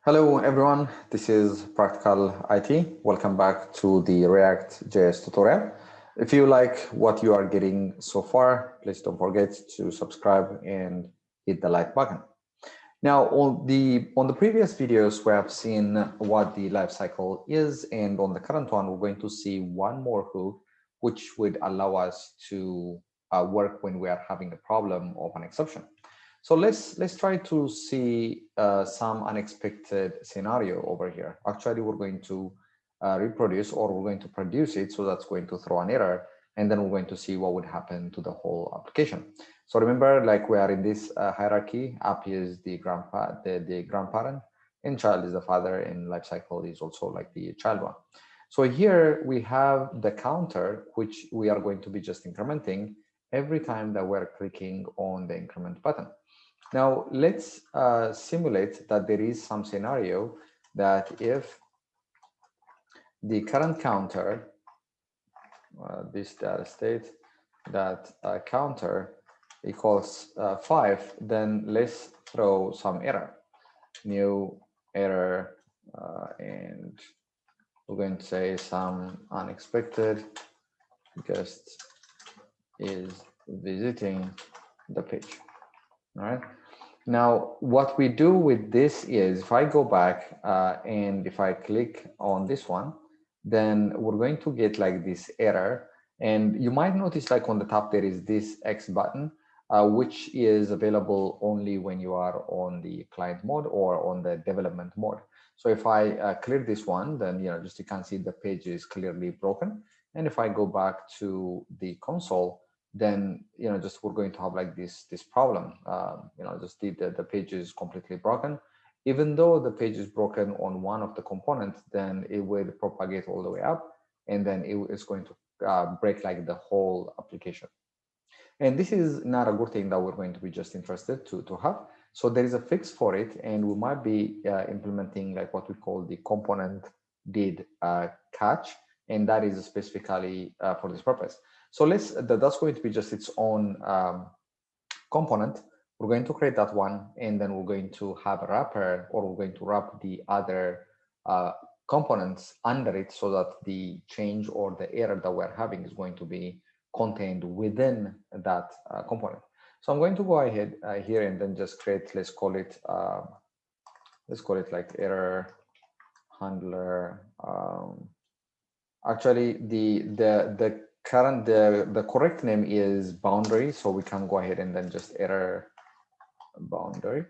Hello everyone, this is Practical IT. Welcome back to the React JS tutorial. If you like what you are getting so far, please don't forget to subscribe and hit the like button. Now, on the previous videos, we have seen what the lifecycle is, and on the current one, we're going to see one more hook, which would allow us to work when we are having a problem of an exception. So let's try to see some unexpected scenario over here. Actually, we're going to reproduce, or we're going to produce it, so that's going to throw an error, and then we're going to see what would happen to the whole application. So remember, like we are in this hierarchy, app is the grandparent, and child is the father, and lifecycle is also like the child one. So here we have the counter, which we are going to be just incrementing every time that we're clicking on the increment button. Now let's simulate that there is some scenario that if the current counter, this data state, that counter equals 5, then let's throw some error, new error, and we're going to say some unexpected guest is visiting the page. All right. Now, what we do with this is if I go back and if I click on this one, then we're going to get like this error. And you might notice like on the top, there is this X button, which is available only when you are on the client mode or on the development mode. So if I clear this one, then, just you can see the page is clearly broken. And if I go back to the console, then just we're going to have like this problem. Just the page is completely broken. Even though the page is broken on one of the components, then it will propagate all the way up, and then it is going to break like the whole application. And this is not a good thing that we're going to be just interested to have. So there is a fix for it, and we might be implementing like what we call the component did catch, and that is specifically for this purpose. So that's going to be just its own component. We're going to create that one, and then we're going to have a wrapper, or we're going to wrap the other components under it, so that the change or the error that we're having is going to be contained within that component. So I'm going to go ahead here and then just create, let's call it like error handler. Actually, the correct name is boundary, so we can go ahead and then just error boundary.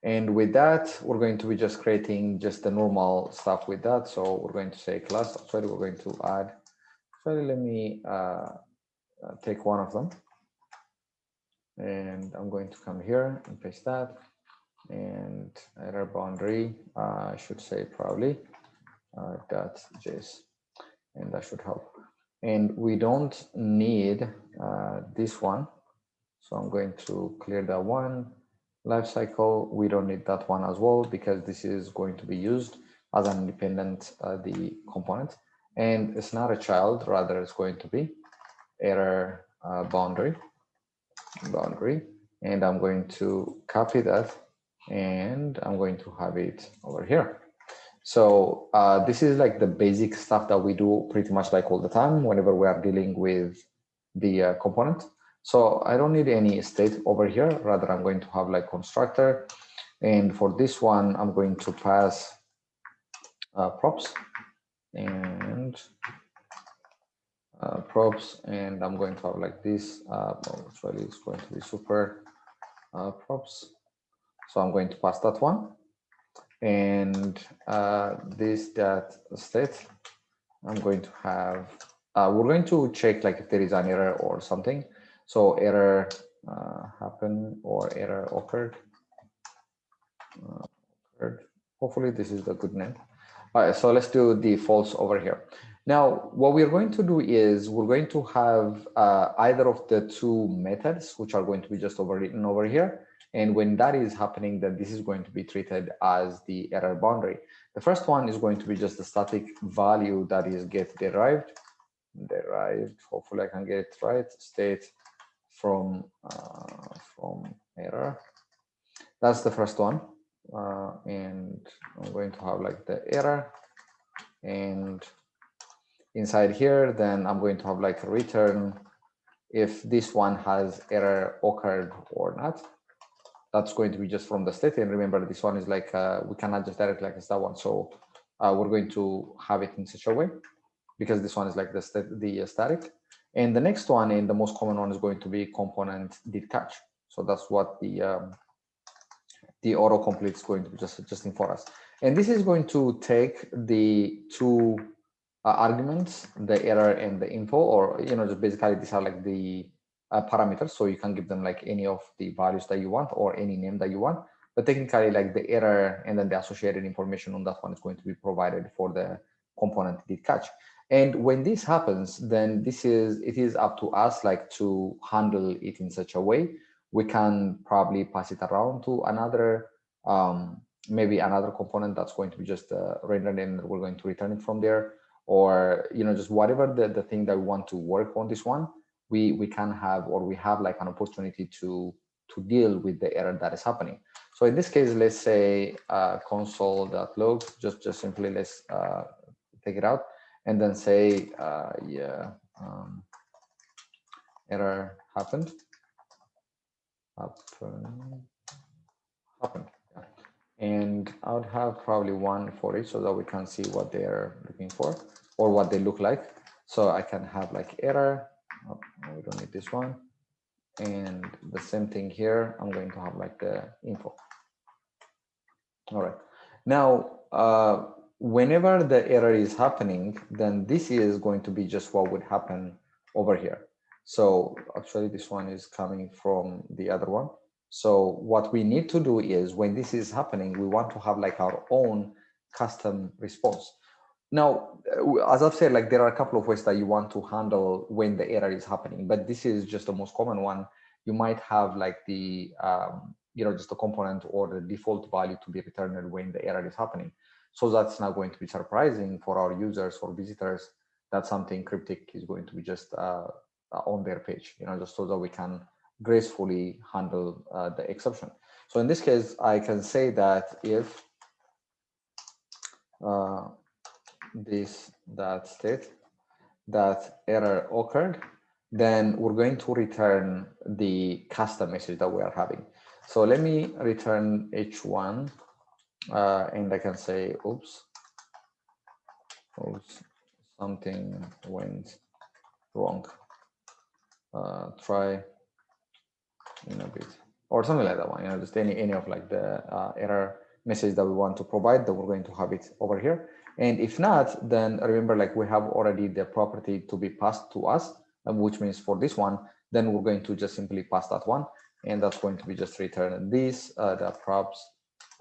And with that, we're going to be just creating just the normal stuff with that. So we're going to say class. Actually, we're going to add. Actually, let me take one of them, and I'm going to come here and paste that, and error boundary. I should say probably .js, and that should help. And we don't need this one, so I'm going to clear that one. Lifecycle, we don't need that one as well, because this is going to be used as an independent the component, and it's not a child, rather it's going to be error boundary, and I'm going to copy that, and I'm going to have it over here. So this is like the basic stuff that we do pretty much like all the time whenever we are dealing with the component. So I don't need any state over here. Rather, I'm going to have like constructor. And for this one, I'm going to pass props and and I'm going to have like this. Actually, it's going to be super props. So I'm going to pass that one. And this state, I'm going to have, we're going to check like if there is an error or something. So error happened or error occurred. Hopefully this is the good name. All right, so let's do the false over here. Now, what we're going to do is we're going to have either of the two methods, which are going to be just overwritten over here. And when that is happening, then this is going to be treated as the error boundary. The first one is going to be just the static value that is get derived. Hopefully I can get it right. State from error. That's the first one. and I'm going to have like the error, and inside here, then I'm going to have like a return if this one has error occurred or not. That's going to be just from the state. And remember, this one is like, we cannot just directly access that one. So we're going to have it in such a way, because this one is like the static. And the next one, and the most common one, is going to be component did catch. So that's what the autocomplete is going to be just adjusting for us. And this is going to take the two arguments, the error and the info, or just basically these are like the parameters. So you can give them like any of the values that you want or any name that you want. But technically, like the error and then the associated information on that one is going to be provided for the component did catch. And when this happens, then it is up to us like to handle it in such a way. We can probably pass it around to another, maybe another component that's going to be just rendered, and we're going to return it from there. Or just whatever the thing that we want to work on this one, we can have, or we have like an opportunity to deal with the error that is happening. So in this case, let's say console.log, just simply let's take it out and then say error happened. And I would have probably one for each so that we can see what they're looking for or what they look like. So I can have like error. Oh, we don't need this one. And the same thing here. I'm going to have like the info. All right. Now, whenever the error is happening, then this is going to be just what would happen over here. So actually, this one is coming from the other one. So what we need to do is, when this is happening, we want to have like our own custom response. Now, as I've said, like there are a couple of ways that you want to handle when the error is happening, but this is just the most common one. You might have like the, just a component or the default value to be returned when the error is happening. So that's not going to be surprising for our users or visitors that something cryptic is going to be just on their page, just so that we can gracefully handle the exception. So in this case, I can say that if that state that error occurred, then we're going to return the custom message that we are having. So let me return h1, and I can say, oops, something went wrong. Try in a bit, or something like that one. Just any of like the error message that we want to provide, that we're going to have it over here. And if not, then remember, like we have already the property to be passed to us, which means for this one, then we're going to just simply pass that one, and that's going to be just return this that props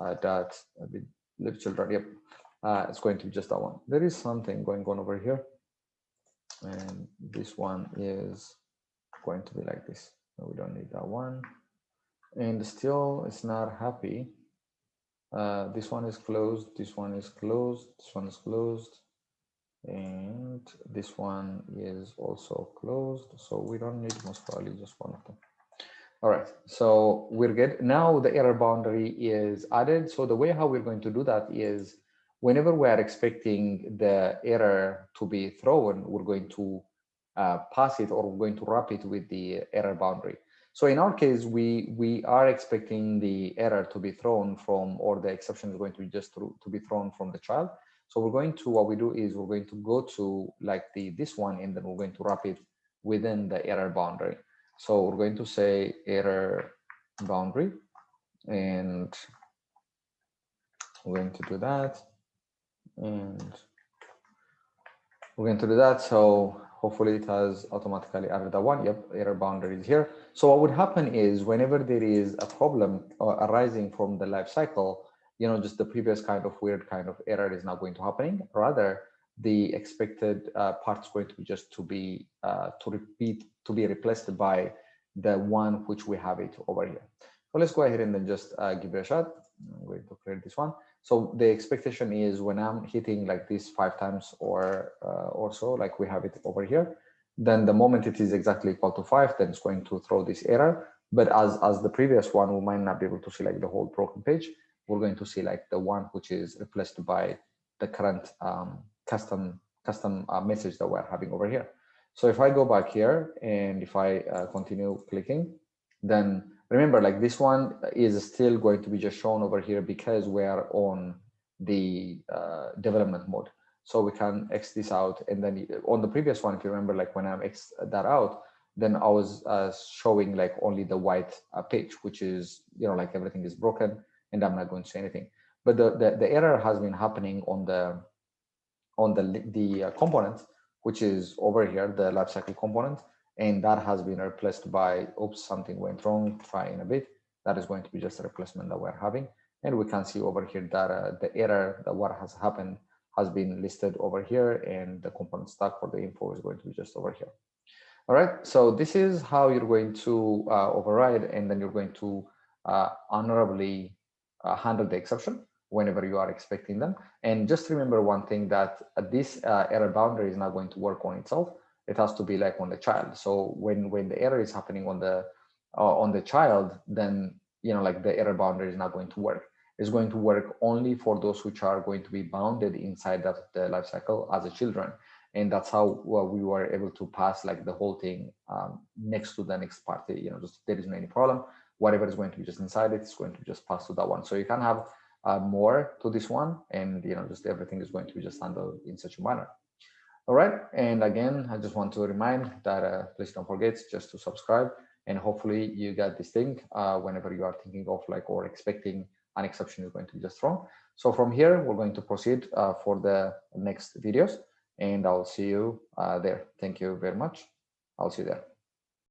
that live children. Yep, it's going to be just that one. There is something going on over here, and this one is going to be like this. No, we don't need that one, and still it's not happy. This one is closed, this one is closed, this one is closed, and this one is also closed. So we don't need most probably just one of them. All right, so we're good. Now the error boundary is added. So the way how we're going to do that is, whenever we are expecting the error to be thrown, we're going to pass it, or we're going to wrap it with the error boundary. So in our case, we are expecting the error to be thrown from, or the exception is going to be just to be thrown from the child. So we're going to, what we do is we're going to go to like this one, and then we're going to wrap it within the error boundary. So we're going to say error boundary, and we're going to do that, and we're going to do that. So hopefully it has automatically added that one. Yep, error boundary is here. So what would happen is, whenever there is a problem arising from the life cycle, just the previous kind of weird kind of error is not going to happen. Rather, the expected part is going to be just to be replaced by the one which we have it over here. So let's go ahead and then just give it a shot. I'm going to clear this one. So the expectation is, when I'm hitting like this 5 times or so, like we have it over here, then the moment it is exactly equal to 5, then it's going to throw this error. But as the previous one, we might not be able to see like the whole broken page. we're going to see like the one which is replaced by the current custom message that we're having over here. So if I go back here and if I continue clicking, then remember, like this one is still going to be just shown over here because we are on the development mode. So we can X this out. And then on the previous one, if you remember, like when I X that out, then I was showing like only the white page, which is, you know, like everything is broken and I'm not going to say anything. But the error has been happening on the component, which is over here, the lifecycle component, and that has been replaced by, oops, something went wrong, try in a bit. That is going to be just a replacement that we're having. And we can see over here that the error, that what has happened has been listed over here, and the component stack for the info is going to be just over here. All right, so this is how you're going to override, and then you're going to honorably handle the exception whenever you are expecting them. And just remember one thing, that this error boundary is not going to work on itself. It has to be like on the child. So when the error is happening on the child, then, you know, like the error boundary is not going to work. It's going to work only for those which are going to be bounded inside that the lifecycle as a children. And that's how we were able to pass like the whole thing next to the next party. You know, just there isn't any problem. Whatever is going to be just inside it is going to just pass to that one. So you can have more to this one, and you know, just everything is going to be just handled in such a manner. All right, and again, I just want to remind that please don't forget just to subscribe, and hopefully you get this thing whenever you are thinking of like or expecting an exception is going to be just thrown. So from here, we're going to proceed for the next videos, and I'll see you there. Thank you very much. I'll see you there.